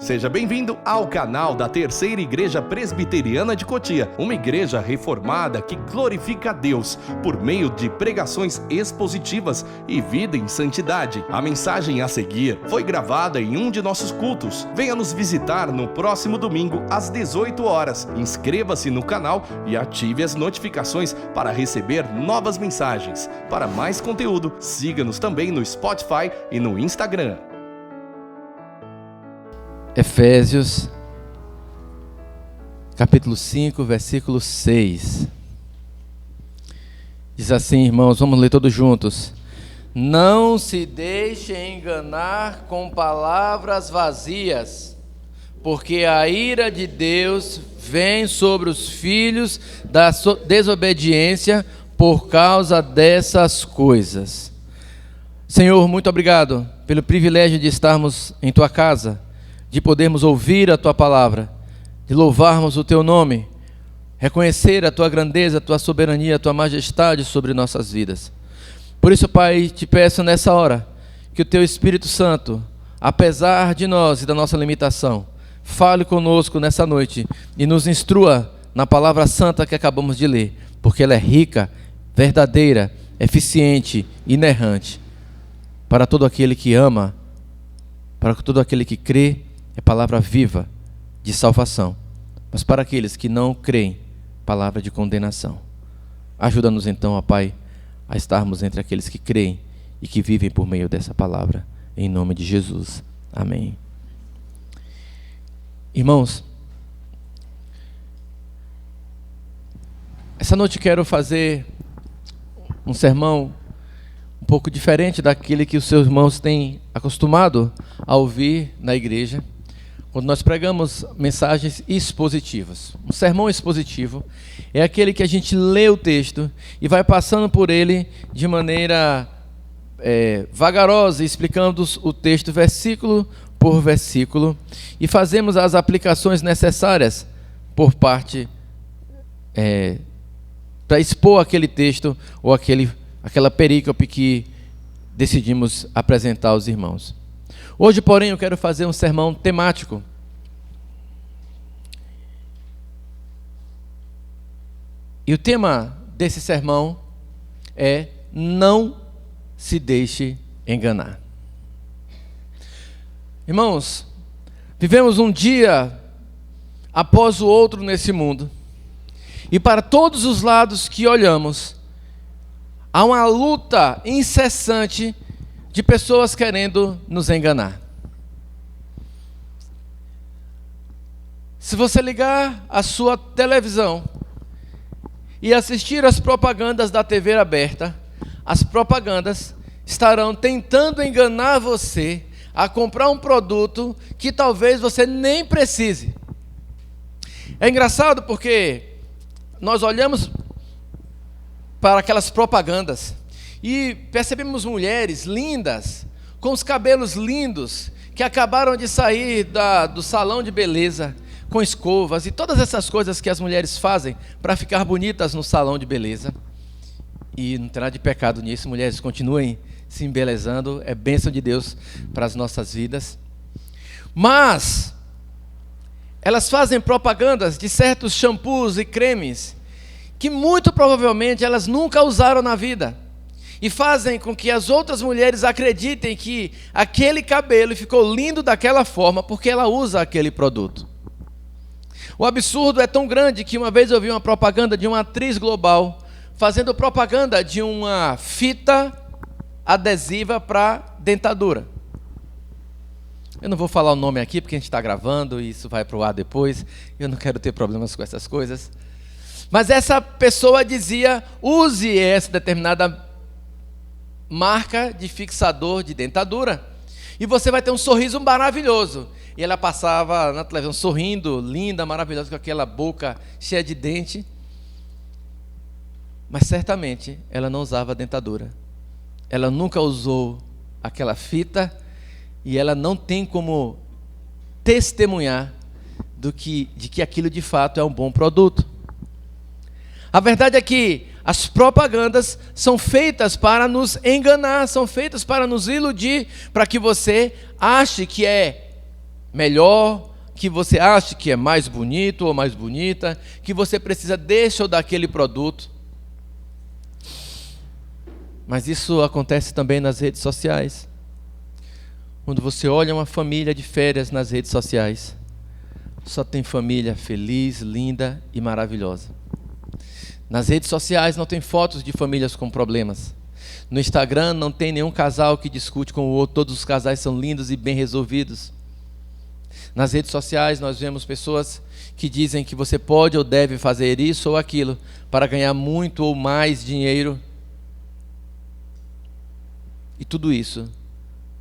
Seja bem-vindo ao canal da Terceira Igreja Presbiteriana de Cotia, uma igreja reformada que glorifica a Deus por meio de pregações expositivas e vida em santidade. A mensagem a seguir foi gravada em um de nossos cultos. Venha nos visitar no próximo domingo às 18 horas. Inscreva-se no canal e ative as notificações para receber novas mensagens. Para mais conteúdo, siga-nos também no Spotify e no Instagram. Efésios, capítulo 5, versículo 6. Diz assim, irmãos, vamos ler todos juntos. Não se deixe enganar com palavras vazias, porque a ira de Deus vem sobre os filhos da desobediência por causa dessas coisas. Senhor, muito obrigado pelo privilégio de estarmos em Tua casa, de podermos ouvir a Tua palavra, de louvarmos o Teu nome, reconhecer a Tua grandeza, a Tua soberania, a Tua majestade sobre nossas vidas. Por isso, Pai, te peço nessa hora, que o Teu Espírito Santo, apesar de nós e da nossa limitação, fale conosco nessa noite e nos instrua na palavra santa que acabamos de ler, porque ela é rica, verdadeira, eficiente, inerrante, para todo aquele que ama, para todo aquele que crê. É palavra viva de salvação, mas para aqueles que não creem, palavra de condenação. Ajuda-nos então, ó Pai, a estarmos entre aqueles que creem e que vivem por meio dessa palavra, em nome de Jesus. Amém. Irmãos, essa noite quero fazer um sermão um pouco diferente daquele que os seus irmãos têm acostumado a ouvir na igreja, quando nós pregamos mensagens expositivas. Um sermão expositivo é aquele que a gente lê o texto e vai passando por ele de maneira vagarosa, explicando o texto versículo por versículo, e fazemos as aplicações necessárias por parte para expor aquele texto ou aquela perícope que decidimos apresentar aos irmãos. Hoje, porém, eu quero fazer um sermão temático. E o tema desse sermão é: não se deixe enganar. Irmãos, vivemos um dia após o outro nesse mundo, e para todos os lados que olhamos, há uma luta incessante de pessoas querendo nos enganar. Se você ligar a sua televisão e assistir as propagandas da TV aberta, as propagandas estarão tentando enganar você a comprar um produto que talvez você nem precise. É engraçado porque nós olhamos para aquelas propagandas e percebemos mulheres lindas, com os cabelos lindos, que acabaram de sair do salão de beleza, com escovas e todas essas coisas que as mulheres fazem para ficar bonitas no salão de beleza. E não tem nada de pecado nisso, mulheres, continuem se embelezando, é bênção de Deus para as nossas vidas. Mas elas fazem propagandas de certos shampoos e cremes que muito provavelmente elas nunca usaram na vida, e fazem com que as outras mulheres acreditem que aquele cabelo ficou lindo daquela forma porque ela usa aquele produto. O absurdo é tão grande que uma vez eu vi uma propaganda de uma atriz global fazendo propaganda de uma fita adesiva para dentadura. Eu não vou falar o nome aqui porque a gente está gravando e isso vai para o ar depois, eu não quero ter problemas com essas coisas. Mas essa pessoa dizia: use essa determinada marca de fixador de dentadura e você vai ter um sorriso maravilhoso. E ela passava na televisão sorrindo, linda, maravilhosa, com aquela boca cheia de dente. Mas certamente ela não usava dentadura. Ela nunca usou aquela fita e ela não tem como testemunhar de que aquilo de fato é um bom produto. A verdade é que as propagandas são feitas para nos enganar, são feitas para nos iludir, para que você ache que é melhor, que você acha que é mais bonito ou mais bonita, que você precisa desse ou daquele produto. Mas isso acontece também nas redes sociais. Quando você olha uma família de férias nas redes sociais, só tem família feliz, linda e maravilhosa. Nas redes sociais não tem fotos de famílias com problemas. No Instagram não tem nenhum casal que discute com o outro, todos os casais são lindos e bem resolvidos. Nas redes sociais nós vemos pessoas que dizem que você pode ou deve fazer isso ou aquilo para ganhar muito ou mais dinheiro. E tudo isso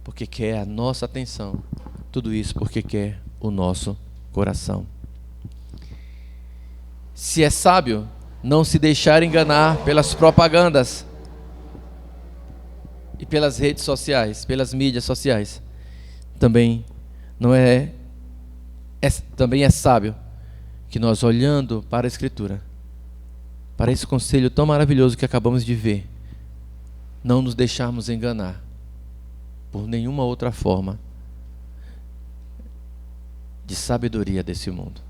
porque quer a nossa atenção, tudo isso porque quer o nosso coração. Se é sábio não se deixar enganar pelas propagandas e pelas redes sociais, pelas mídias sociais, também é sábio que nós, olhando para a Escritura, para esse conselho tão maravilhoso que acabamos de ver, não nos deixarmos enganar por nenhuma outra forma de sabedoria desse mundo.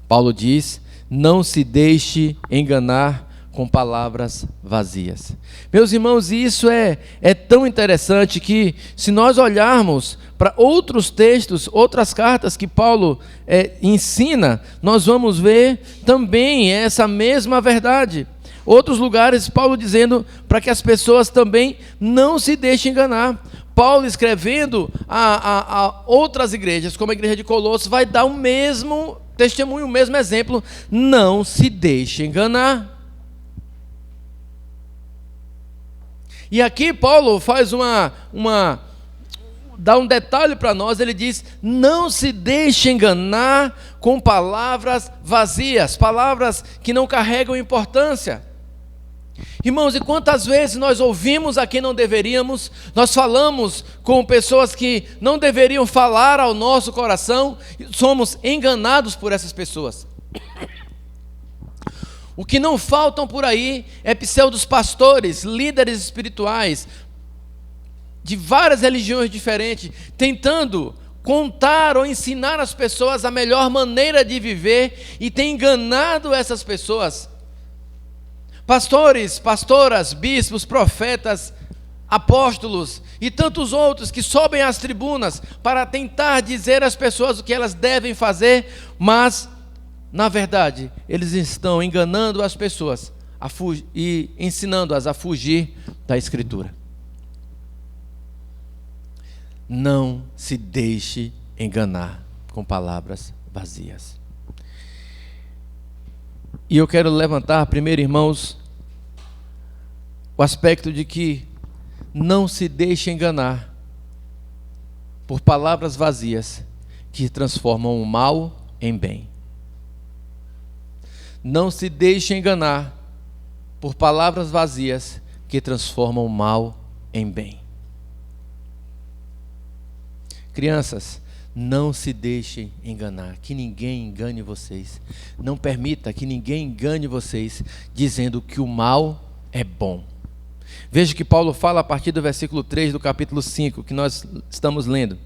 Paulo diz: não se deixe enganar com palavras vazias. Meus irmãos, isso é tão interessante que, se nós olharmos para outros textos, outras cartas que Paulo ensina, nós vamos ver também essa mesma verdade. Outros lugares, Paulo dizendo para que as pessoas também não se deixem enganar. Paulo, escrevendo a outras igrejas, como a igreja de Colossos, vai dar o mesmo testemunho, o mesmo exemplo: não se deixe enganar. E aqui Paulo faz dá um detalhe para nós. Ele diz: não se deixe enganar com palavras vazias, palavras que não carregam importância. Irmãos, e quantas vezes nós ouvimos a quem não deveríamos, nós falamos com pessoas que não deveriam falar ao nosso coração, e somos enganados por essas pessoas. O que não faltam por aí é pseudos pastores, líderes espirituais, de várias religiões diferentes, tentando contar ou ensinar às pessoas a melhor maneira de viver, e tem enganado essas pessoas. Pastores, pastoras, bispos, profetas, apóstolos e tantos outros que sobem às tribunas para tentar dizer às pessoas o que elas devem fazer, mas, na verdade, eles estão enganando as pessoas e ensinando-as a fugir da Escritura. Não se deixe enganar com palavras vazias. E eu quero levantar primeiro, irmãos, o aspecto de que não se deixe enganar por palavras vazias que transformam o mal em bem. Não se deixe enganar por palavras vazias que transformam o mal em bem. Crianças, não se deixem enganar, que ninguém engane vocês. Não permita que ninguém engane vocês dizendo que o mal é bom. Veja que Paulo fala a partir do versículo 3 do capítulo 5, que nós estamos lendo: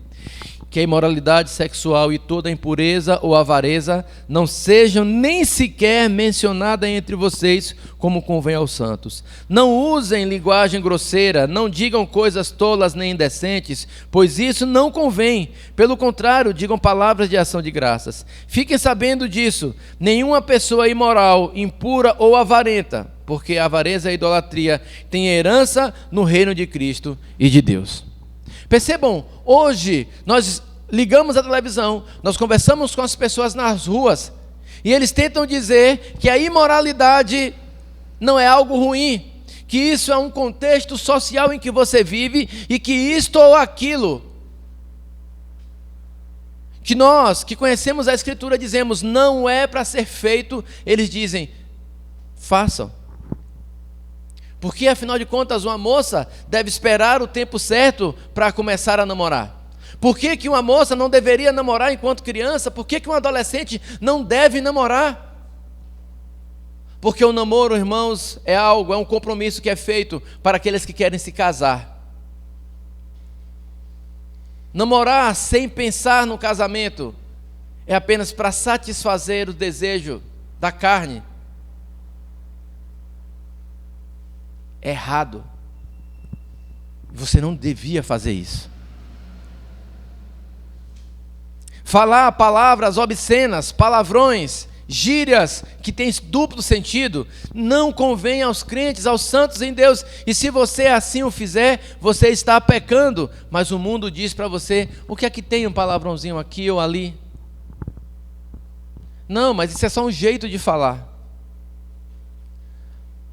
que a imoralidade sexual e toda impureza ou avareza não sejam nem sequer mencionadas entre vocês, como convém aos santos. Não usem linguagem grosseira, não digam coisas tolas nem indecentes, pois isso não convém. Pelo contrário, digam palavras de ação de graças. Fiquem sabendo disso: nenhuma pessoa imoral, impura ou avarenta, porque a avareza e a idolatria têm herança no reino de Cristo e de Deus. Percebam, hoje nós ligamos a televisão, nós conversamos com as pessoas nas ruas, e eles tentam dizer que a imoralidade não é algo ruim, que isso é um contexto social em que você vive, e que isto ou aquilo, que nós que conhecemos a Escritura dizemos não é para ser feito, eles dizem: façam. Porque, afinal de contas, uma moça deve esperar o tempo certo para começar a namorar. Por que uma moça não deveria namorar enquanto criança? Por que um adolescente não deve namorar? Porque o namoro, irmãos, é um compromisso que é feito para aqueles que querem se casar. Namorar sem pensar no casamento é apenas para satisfazer o desejo da carne. É errado. Você não devia fazer isso. Falar palavras obscenas, palavrões, gírias que têm duplo sentido, não convém aos crentes, aos santos em Deus. E se você assim o fizer, você está pecando. Mas o mundo diz para você: o que é que tem um palavrãozinho aqui ou ali? Não, mas isso é só um jeito de falar.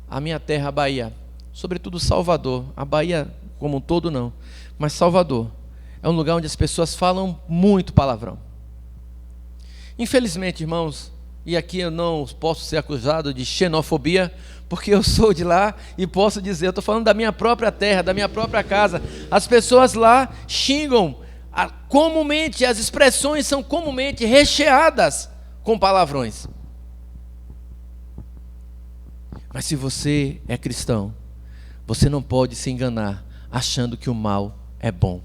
A minha terra, a Bahia, sobretudo Salvador, a Bahia como um todo não, mas Salvador é um lugar onde as pessoas falam muito palavrão. Infelizmente, irmãos, e aqui eu não posso ser acusado de xenofobia, porque eu sou de lá e posso dizer, eu estou falando da minha própria terra, da minha própria casa. As pessoas lá xingam comumente, as expressões são comumente recheadas com palavrões. Mas se você é cristão, você não pode se enganar achando que o mal é bom.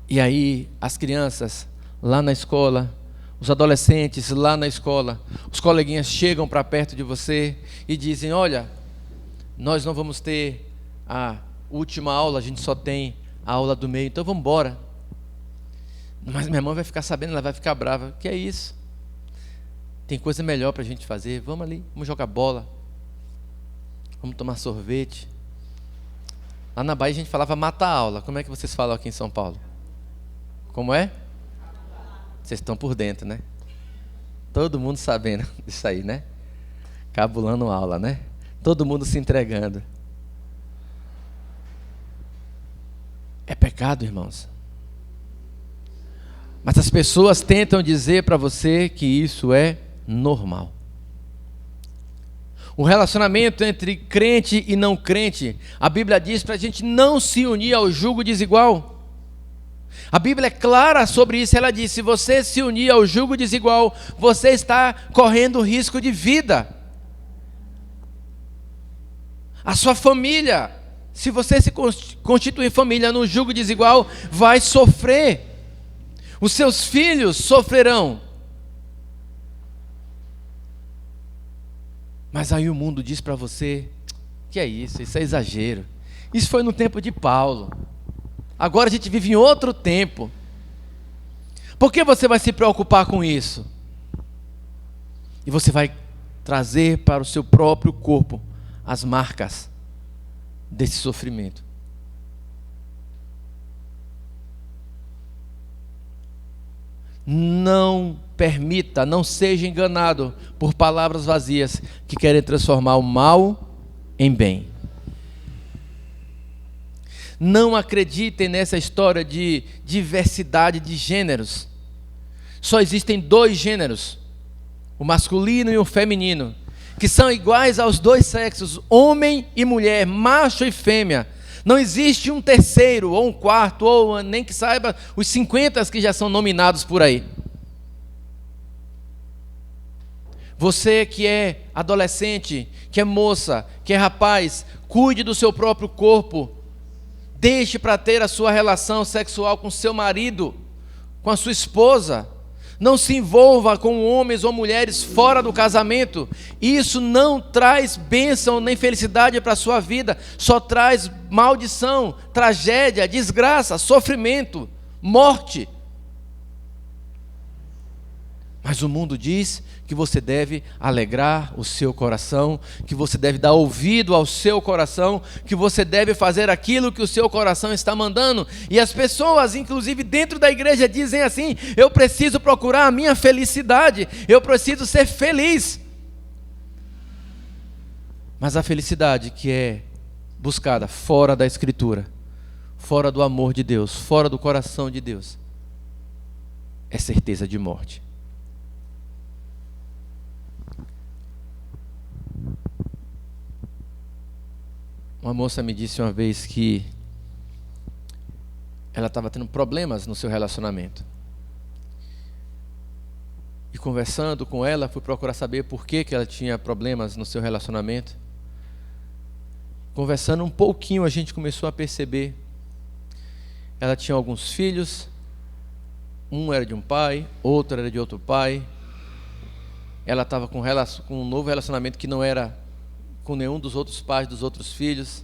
E aí as crianças lá na escola, os adolescentes lá na escola, os coleguinhas chegam para perto de você e dizem: olha, nós não vamos ter a última aula, a gente só tem a aula do meio, então vamos embora. Mas minha mãe vai ficar sabendo, ela vai ficar brava. Que é isso? Tem coisa melhor para a gente fazer. Vamos ali, vamos jogar bola, vamos tomar sorvete. Lá na Bahia a gente falava mata a aula. Como é que vocês falam aqui em São Paulo? Como é? Vocês estão por dentro, né? Todo mundo sabendo disso aí, né? Cabulando aula, né? Todo mundo se entregando. É pecado, irmãos. Mas as pessoas tentam dizer para você que isso é normal. O relacionamento entre crente e não crente, a Bíblia diz para a gente não se unir ao jugo desigual. A Bíblia é clara sobre isso. Ela diz: se você se unir ao jugo desigual, você está correndo risco de vida. A sua família, se você se constituir família no jugo desigual, vai sofrer. Os seus filhos sofrerão. Mas aí o mundo diz para você: que é isso? Isso é exagero. Isso foi no tempo de Paulo. Agora a gente vive em outro tempo. Por que você vai se preocupar com isso? E você vai trazer para o seu próprio corpo as marcas desse sofrimento. Não permita, não seja enganado por palavras vazias que querem transformar o mal em bem. Não acreditem nessa história de diversidade de gêneros. Só existem 2 gêneros, o masculino e o feminino, que são iguais aos 2 sexos, homem e mulher, macho e fêmea. Não existe um terceiro, ou um quarto, ou nem que saiba os 50 que já são nominados por aí. Você que é adolescente, que é moça, que é rapaz, cuide do seu próprio corpo. Deixe para ter a sua relação sexual com seu marido, com a sua esposa. Não se envolva com homens ou mulheres fora do casamento. Isso não traz bênção nem felicidade para a sua vida. Só traz maldição, tragédia, desgraça, sofrimento, morte. Mas o mundo diz que você deve alegrar o seu coração, que você deve dar ouvido ao seu coração, que você deve fazer aquilo que o seu coração está mandando. E as pessoas, inclusive dentro da igreja, dizem assim: eu preciso procurar a minha felicidade, eu preciso ser feliz. Mas a felicidade que é buscada fora da Escritura, fora do amor de Deus, fora do coração de Deus, é certeza de morte. Uma moça me disse uma vez que ela estava tendo problemas no seu relacionamento. E conversando com ela, fui procurar saber por que ela tinha problemas no seu relacionamento. conversando um pouquinho, a gente começou a perceber. Ela tinha alguns filhos, um era de um pai, outro era de outro pai. Ela estava com um novo relacionamento que não era com nenhum dos outros pais dos outros filhos.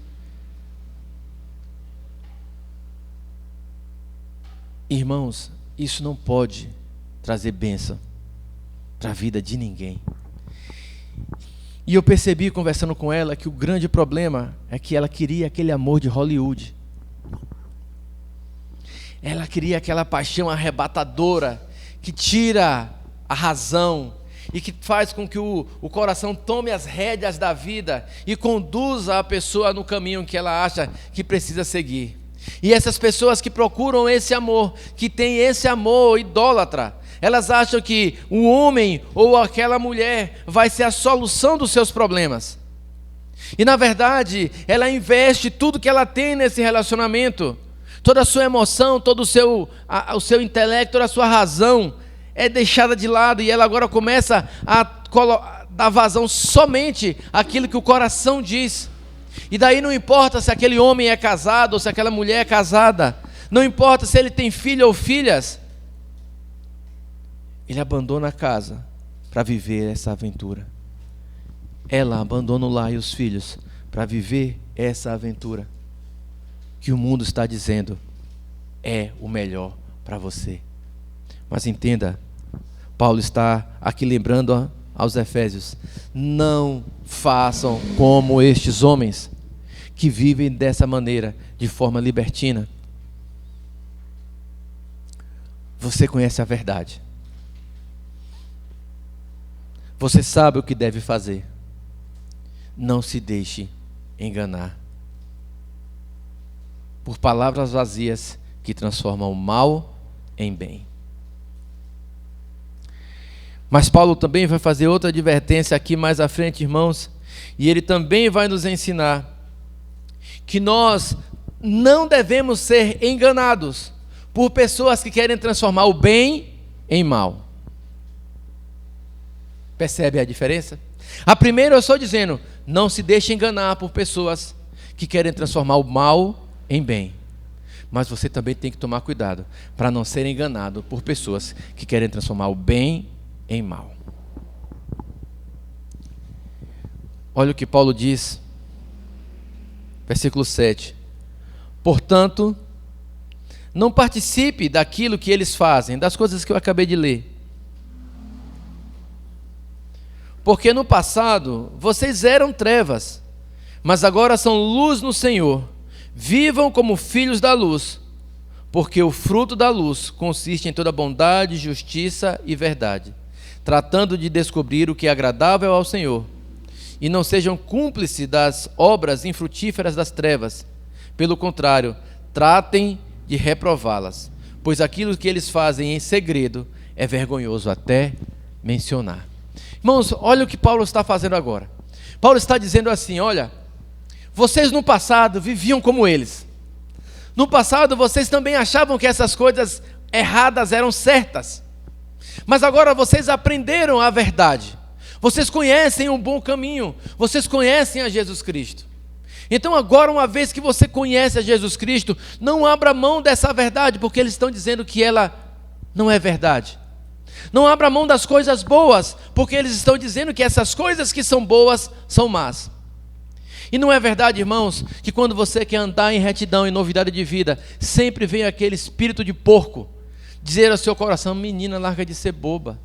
Irmãos, isso não pode trazer bênção para a vida de ninguém. E eu percebi, conversando com ela, que o grande problema é que ela queria aquele amor de Hollywood. Ela queria aquela paixão arrebatadora que tira a razão e que faz com que o coração tome as rédeas da vida e conduza a pessoa no caminho que ela acha que precisa seguir. E essas pessoas que procuram esse amor, que têm esse amor idólatra, elas acham que o homem ou aquela mulher vai ser a solução dos seus problemas. E na verdade, ela investe tudo que ela tem nesse relacionamento. Toda a sua emoção, todo o seu intelecto, toda a sua razão é deixada de lado. E ela agora começa a dar vazão somente àquilo que o coração diz. E daí não importa se aquele homem é casado ou se aquela mulher é casada. Não importa se ele tem filho ou filhas. Ele abandona a casa para viver essa aventura. Ela abandona o lar e os filhos para viver essa aventura que o mundo está dizendo é o melhor para você. Mas entenda, Paulo está aqui lembrando aos Efésios: não façam como estes homens que vivem dessa maneira, de forma libertina. Você conhece a verdade. Você sabe o que deve fazer. Não se deixe enganar por palavras vazias que transformam o mal em bem. Mas Paulo também vai fazer outra advertência aqui mais à frente, irmãos, e ele também vai nos ensinar que nós não devemos ser enganados por pessoas que querem transformar o bem em mal. Percebe a diferença? A primeira eu estou dizendo, não se deixe enganar por pessoas que querem transformar o mal em bem. Mas você também tem que tomar cuidado para não ser enganado por pessoas que querem transformar o bem em mal. Olha o que Paulo diz, versículo 7. Portanto, não participe daquilo que eles fazem, das coisas que eu acabei de ler. Porque no passado vocês eram trevas, mas agora são luz no Senhor. Vivam como filhos da luz, porque o fruto da luz consiste em toda bondade, justiça e verdade, tratando de descobrir o que é agradável ao Senhor. E não sejam cúmplices das obras infrutíferas das trevas. Pelo contrário, tratem de reprová-las, pois aquilo que eles fazem em segredo é vergonhoso até mencionar. Irmãos, olha o que Paulo está fazendo agora. Paulo está dizendo assim: olha, vocês no passado viviam como eles. No passado vocês também achavam que essas coisas erradas eram certas. Mas agora vocês aprenderam a verdade. Vocês conhecem um bom caminho. Vocês conhecem a Jesus Cristo. Então agora, uma vez que você conhece a Jesus Cristo, não abra mão dessa verdade, porque eles estão dizendo que ela não é verdade. Não abra mão das coisas boas, porque eles estão dizendo que essas coisas que são boas são más. E não é verdade, irmãos, que quando você quer andar em retidão, em novidade de vida, sempre vem aquele espírito de porco dizer ao seu coração: menina, larga de ser boba.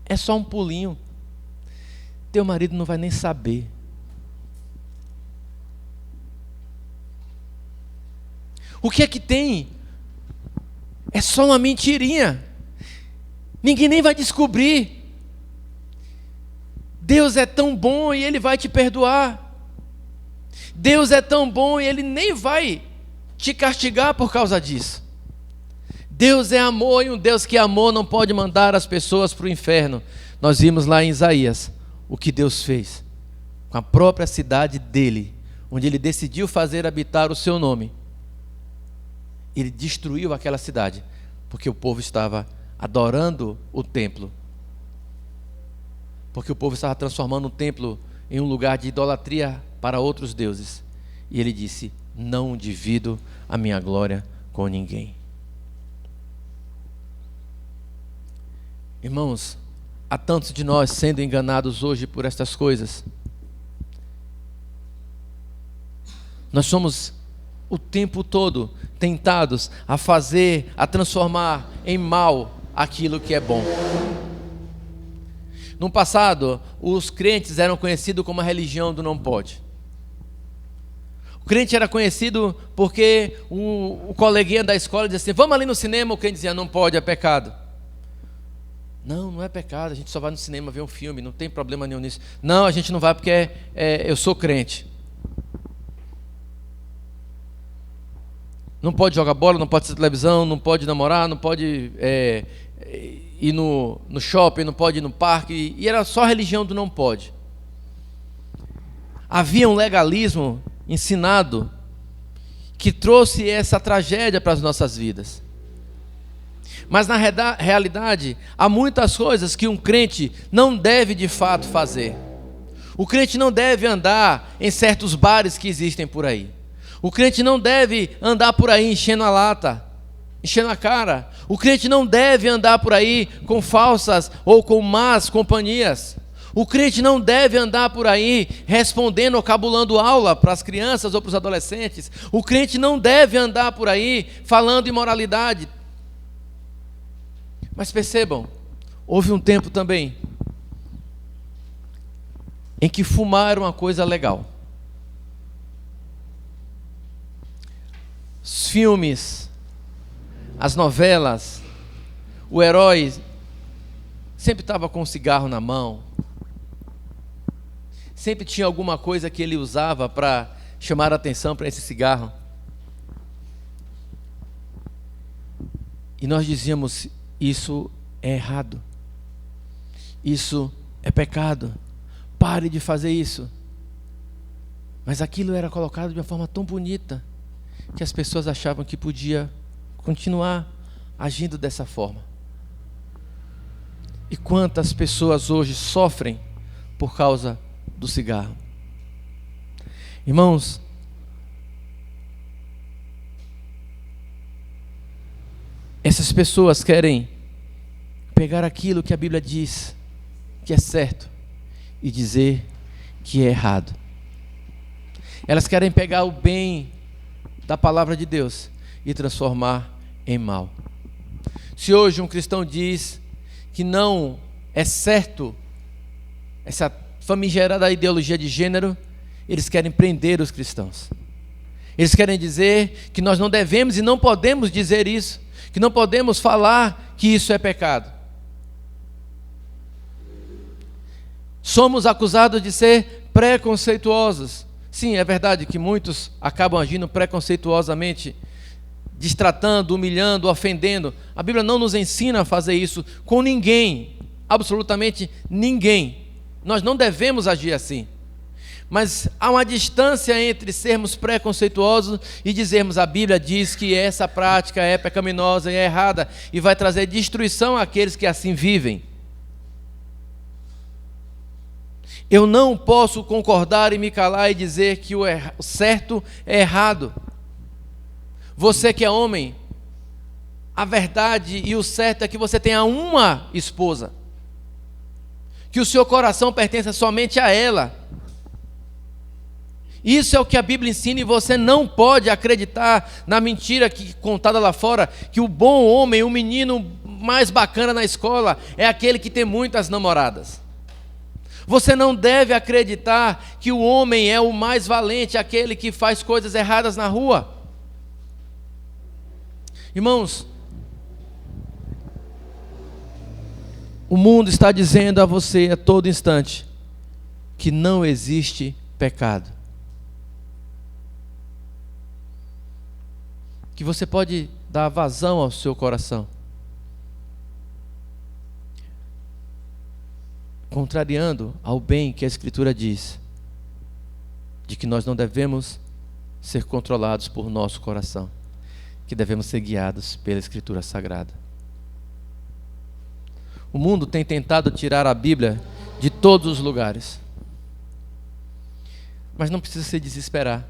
É só um pulinho. Teu marido não vai nem saber. O que é que tem? É só uma mentirinha. Ninguém nem vai descobrir. Deus é tão bom e Ele vai te perdoar. Deus é tão bom e Ele nem vai te castigar por causa disso. Deus é amor, e um Deus que é amor não pode mandar as pessoas para o inferno. Nós vimos lá em Isaías o que Deus fez com a própria cidade dele, onde Ele decidiu fazer habitar o seu nome. Ele destruiu aquela cidade, porque o povo estava adorando o templo. Porque o povo estava transformando o templo em um lugar de idolatria para outros deuses. E ele disse: não divido a minha glória com ninguém. Irmãos, há tantos de nós sendo enganados hoje por estas coisas. Nós somos o tempo todo tentados a fazer, a transformar em mal aquilo que é bom. No passado, os crentes eram conhecidos como a religião do não pode. O crente era conhecido porque o coleguinha da escola dizia assim: vamos ali no cinema. O crente dizia: não pode, é pecado. Não, não é pecado, a gente só vai no cinema ver um filme, não tem problema nenhum nisso. Não, a gente não vai porque eu sou crente. Não pode jogar bola, não pode assistir televisão, não pode namorar, não pode ir no shopping, não pode ir no parque. E era só a religião do não pode. Havia um legalismo ensinado que trouxe essa tragédia para as nossas vidas. Mas na realidade, há muitas coisas que um crente não deve de fato fazer. O crente não deve andar em certos bares que existem por aí. O crente não deve andar por aí enchendo a lata, enchendo a cara. O crente não deve andar por aí com falsas ou com más companhias. O crente não deve andar por aí respondendo ou cabulando aula para as crianças ou para os adolescentes. O crente não deve andar por aí falando imoralidade. Mas percebam, houve um tempo também em que fumar era uma coisa legal. Os filmes, as novelas, o herói sempre estava com um cigarro na mão. Sempre tinha alguma coisa que ele usava para chamar a atenção para esse cigarro. E nós dizíamos: isso é errado. Isso é pecado. Pare de fazer isso. Mas aquilo era colocado de uma forma tão bonita que as pessoas achavam que podia continuar agindo dessa forma. E quantas pessoas hoje sofrem por causa do cigarro? Irmãos, essas pessoas querem pegar aquilo que a Bíblia diz que é certo e dizer que é errado. Elas querem pegar o bem da palavra de Deus e transformar em mal. Se hoje um cristão diz que não é certo essa famigerada ideologia de gênero, eles querem prender os cristãos. Eles querem dizer que nós não devemos e não podemos dizer isso, que não podemos falar que isso é pecado. Somos acusados de ser preconceituosos. Sim, é verdade que muitos acabam agindo preconceituosamente, destratando, humilhando, ofendendo. A Bíblia não nos ensina a fazer isso com ninguém, absolutamente ninguém. Nós não devemos agir assim. Mas há uma distância entre sermos preconceituosos e dizermos: a Bíblia diz que essa prática é pecaminosa e é errada e vai trazer destruição àqueles que assim vivem. Eu não posso concordar e me calar e dizer que o certo é errado. Você que é homem, a verdade e o certo é que você tenha uma esposa, que o seu coração pertença somente a ela. Isso é o que a Bíblia ensina e você não pode acreditar na mentira contada lá fora, que o bom homem, o menino mais bacana na escola é aquele que tem muitas namoradas. Você não deve acreditar que o homem é o mais valente, aquele que faz coisas erradas na rua. Irmãos, o mundo está dizendo a você a todo instante que não existe pecado. Que você pode dar vazão ao seu coração, contrariando ao bem que a Escritura diz, de que nós não devemos ser controlados por nosso coração, que devemos ser guiados pela Escritura Sagrada. O mundo tem tentado tirar a Bíblia de todos os lugares. Mas não precisa se desesperar,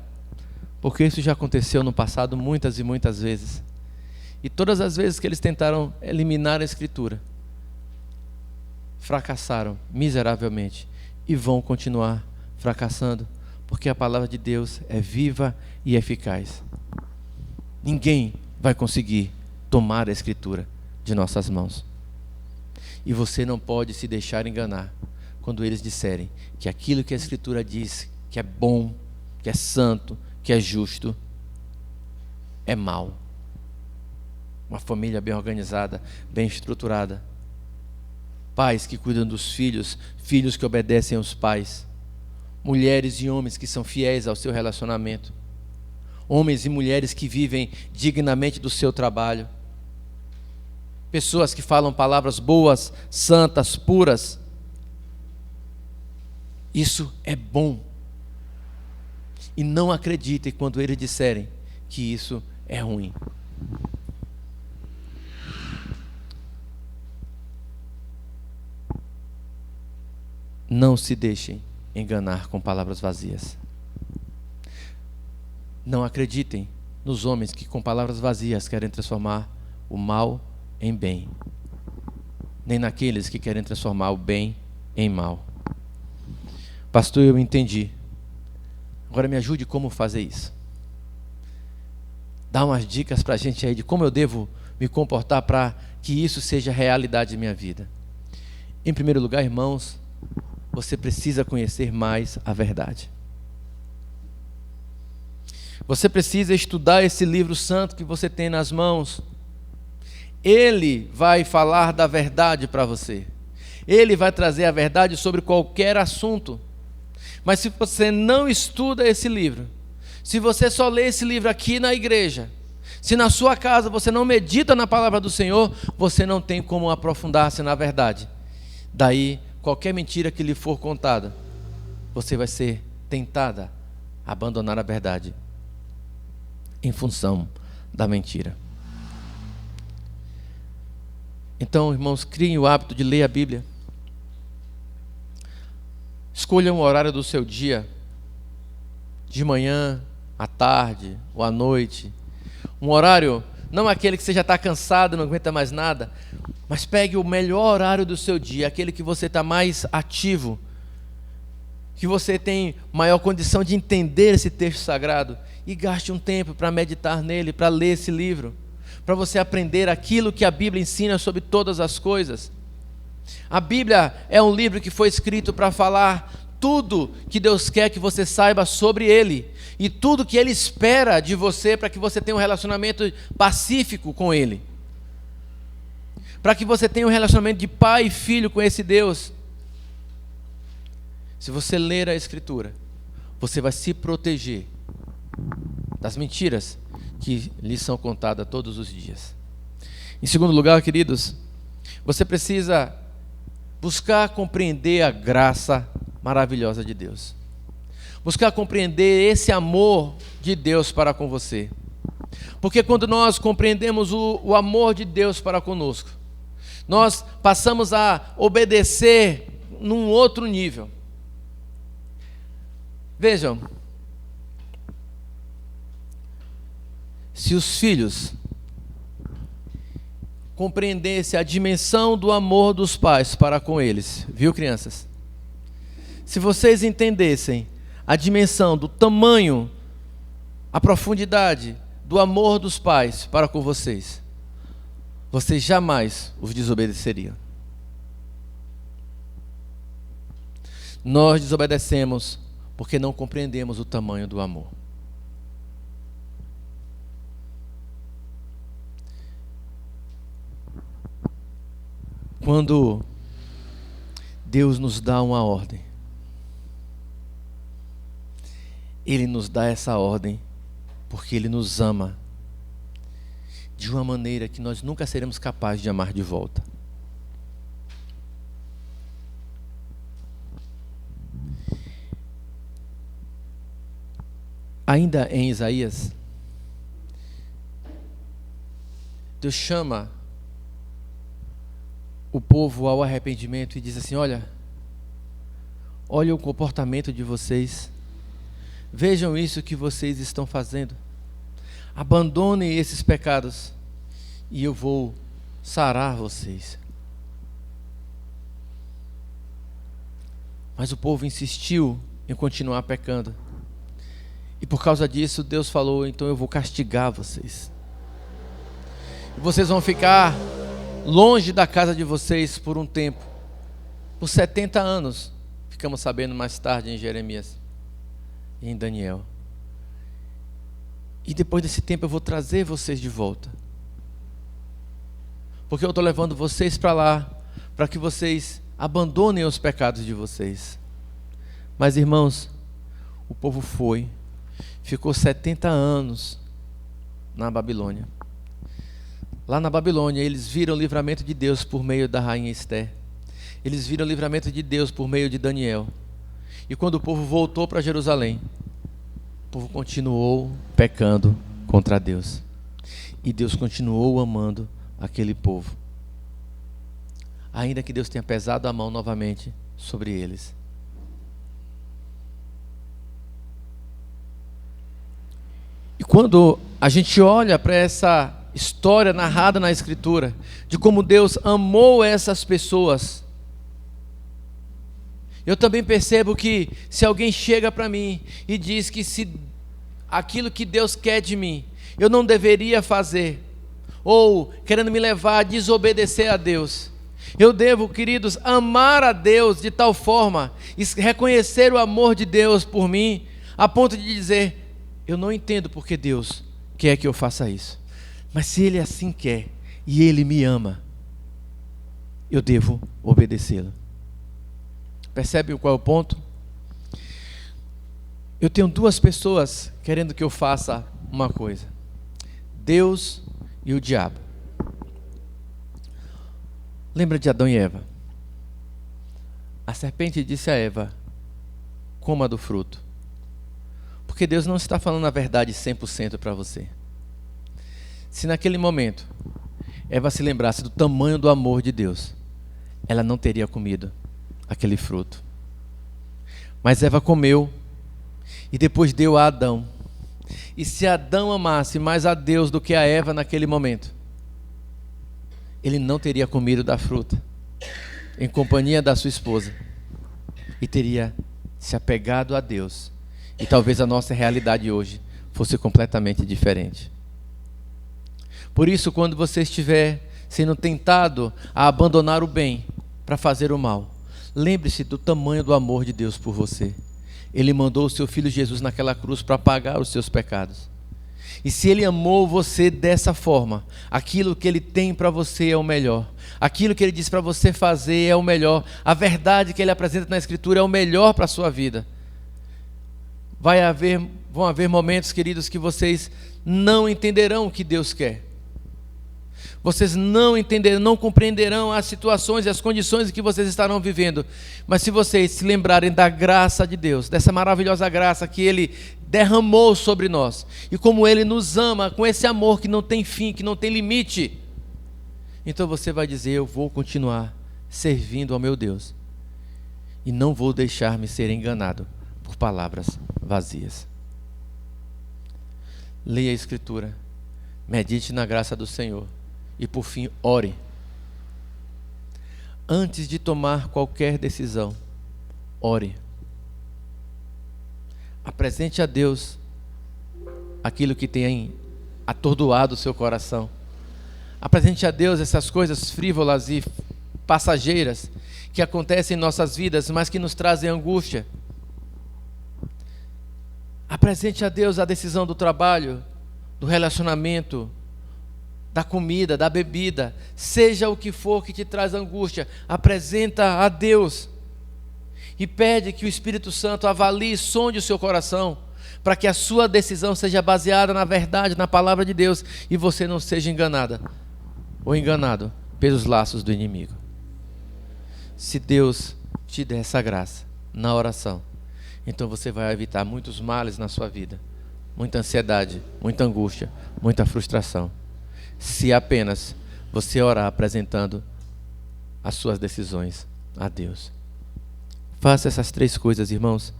porque isso já aconteceu no passado muitas e muitas vezes. E todas as vezes que eles tentaram eliminar a Escritura, fracassaram miseravelmente e vão continuar fracassando, porque a palavra de Deus é viva e eficaz. Ninguém vai conseguir tomar a Escritura de nossas mãos. E você não pode se deixar enganar quando eles disserem que aquilo que a Escritura diz que é bom, que é santo, que é justo, é mal. Uma família bem organizada, bem estruturada, pais que cuidam dos filhos, filhos que obedecem aos pais, mulheres e homens que são fiéis ao seu relacionamento, homens e mulheres que vivem dignamente do seu trabalho, pessoas que falam palavras boas, santas, puras. Isso é bom. E não acreditem quando eles disserem que isso é ruim. Não se deixem enganar com palavras vazias. Não acreditem nos homens que com palavras vazias querem transformar o mal em bem, nem naqueles que querem transformar o bem em mal. Pastor, eu entendi. Agora me ajude como fazer isso. Dá umas dicas para a gente aí de como eu devo me comportar para que isso seja realidade em minha vida. Em primeiro lugar, irmãos, você precisa conhecer mais a verdade. Você precisa estudar esse livro santo que você tem nas mãos. Ele vai falar da verdade para você. Ele vai trazer a verdade sobre qualquer assunto. Mas se você não estuda esse livro, se você só lê esse livro aqui na igreja, se na sua casa você não medita na palavra do Senhor, você não tem como aprofundar-se na verdade. Daí, qualquer mentira que lhe for contada, você vai ser tentada a abandonar a verdade em função da mentira. Então, irmãos, criem o hábito de ler a Bíblia. Escolha um horário do seu dia, de manhã, à tarde ou à noite. Um horário, não aquele que você já está cansado, não aguenta mais nada, mas pegue o melhor horário do seu dia, aquele que você está mais ativo, que você tem maior condição de entender esse texto sagrado, e gaste um tempo para meditar nele, para ler esse livro, para você aprender aquilo que a Bíblia ensina sobre todas as coisas. A Bíblia é um livro que foi escrito para falar tudo que Deus quer que você saiba sobre Ele, e tudo que Ele espera de você para que você tenha um relacionamento pacífico com Ele, para que você tenha um relacionamento de pai e filho com esse Deus. Se você ler a Escritura, você vai se proteger das mentiras que lhe são contadas todos os dias. Em segundo lugar, queridos, você precisa buscar compreender a graça maravilhosa de Deus. Buscar compreender esse amor de Deus para com você. Porque quando nós compreendemos o amor de Deus para conosco, nós passamos a obedecer num outro nível. Vejam, se os filhos compreendessem a dimensão do amor dos pais para com eles, viu, crianças? Se vocês entendessem a dimensão do tamanho, a profundidade do amor dos pais para com vocês, vocês jamais os desobedeceriam. Nós desobedecemos porque não compreendemos o tamanho do amor. Quando Deus nos dá uma ordem, Ele nos dá essa ordem porque Ele nos ama de uma maneira que nós nunca seremos capazes de amar de volta. Ainda em Isaías, Deus chama o povo ao arrependimento e diz assim: olha o comportamento de vocês, vejam isso que vocês estão fazendo. Abandonem esses pecados e eu vou sarar vocês. Mas o povo insistiu em continuar pecando. E por causa disso, Deus falou: então eu vou castigar vocês. E vocês vão ficar longe da casa de vocês por um tempo. Por 70 anos. Ficamos sabendo mais tarde em Jeremias e em Daniel. E depois desse tempo eu vou trazer vocês de volta. Porque eu estou levando vocês para lá, para que vocês abandonem os pecados de vocês. Mas irmãos, o povo ficou 70 anos na Babilônia. Lá na Babilônia eles viram o livramento de Deus por meio da rainha Esther. Eles viram o livramento de Deus por meio de Daniel. E quando o povo voltou para Jerusalém, o povo continuou pecando contra Deus. E Deus continuou amando aquele povo. Ainda que Deus tenha pesado a mão novamente sobre eles. E quando a gente olha para essa história narrada na Escritura, de como Deus amou essas pessoas, eu também percebo que se alguém chega para mim e diz que se aquilo que Deus quer de mim, eu não deveria fazer, ou querendo me levar a desobedecer a Deus, eu devo, queridos, amar a Deus de tal forma, e reconhecer o amor de Deus por mim, a ponto de dizer: eu não entendo porque Deus quer que eu faça isso, mas se Ele assim quer, e Ele me ama, eu devo obedecê-lo. Percebe qual é o ponto? Eu tenho duas pessoas querendo que eu faça uma coisa: Deus e o diabo. Lembra de Adão e Eva? A serpente disse a Eva: coma do fruto. Porque Deus não está falando a verdade 100% para você. Se naquele momento Eva se lembrasse do tamanho do amor de Deus, ela não teria comido aquele fruto. Mas Eva comeu e depois deu a Adão. E se Adão amasse mais a Deus do que a Eva naquele momento, ele não teria comido da fruta em companhia da sua esposa e teria se apegado a Deus. E talvez a nossa realidade hoje fosse completamente diferente. Por isso, quando você estiver sendo tentado a abandonar o bem para fazer o mal, lembre-se do tamanho do amor de Deus por você. Ele mandou o seu Filho Jesus naquela cruz para pagar os seus pecados. E se Ele amou você dessa forma, aquilo que Ele tem para você é o melhor. Aquilo que Ele diz para você fazer é o melhor. A verdade que Ele apresenta na Escritura é o melhor para a sua vida. Vão haver momentos, queridos, que vocês não entenderão o que Deus quer. Vocês não entenderão, não compreenderão as situações e as condições em que vocês estarão vivendo. Mas se vocês se lembrarem da graça de Deus, dessa maravilhosa graça que Ele derramou sobre nós, e como Ele nos ama com esse amor que não tem fim, que não tem limite, então você vai dizer: eu vou continuar servindo ao meu Deus e não vou deixar-me ser enganado por palavras vazias. Leia a Escritura, medite na graça do Senhor e por fim ore. Antes de tomar qualquer decisão, ore. Apresente a Deus aquilo que tem atordoado o seu coração. Apresente a Deus essas coisas frívolas e passageiras que acontecem em nossas vidas, mas que nos trazem angústia. Apresente a Deus a decisão do trabalho, do relacionamento, da comida, da bebida, seja o que for que te traz angústia, apresenta a Deus e pede que o Espírito Santo avalie e sonde o seu coração, para que a sua decisão seja baseada na verdade, na palavra de Deus, e você não seja enganada ou enganado pelos laços do inimigo. Se Deus te der essa graça na oração, então você vai evitar muitos males na sua vida, muita ansiedade, muita angústia, muita frustração, se apenas você orar apresentando as suas decisões a Deus. Faça essas 3 coisas, irmãos,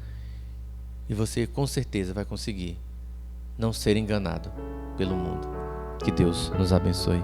E você com certeza vai conseguir não ser enganado pelo mundo. Que Deus nos abençoe.